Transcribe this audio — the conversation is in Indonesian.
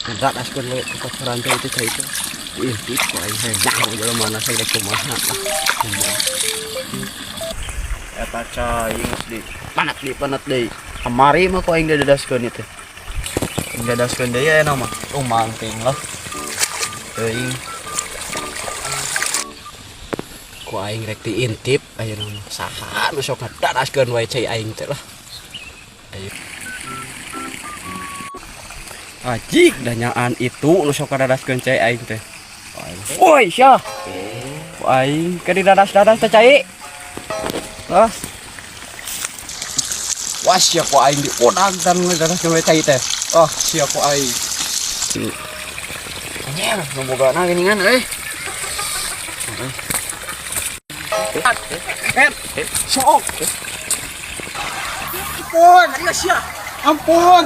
Berat askun lo tempat rantai itu cai itu. Intip kok aing hayang jalan mana saya kumaha lah. Eta cai di panas deui. Kamari mah kok aing dadaskeun itu. Aing dadaskeun deui aya nama. Manting lah. Teuing. Ku aing rek diintip aya nama saha nu sok dadaskeun wae cai aing teh lah. Ayo. Ajik danyaan itu nu sok dadaskeun cai aing teh. Woi, sia. Aing ke didadas-dadas teh cai. Lah. Wah, sia ku aing di odang dan ngedadaskeun wae cai teh. Oh, sia ku aing. Anjir, nu bogana geuningan euy. Sok. Ampun, sia. Ampun.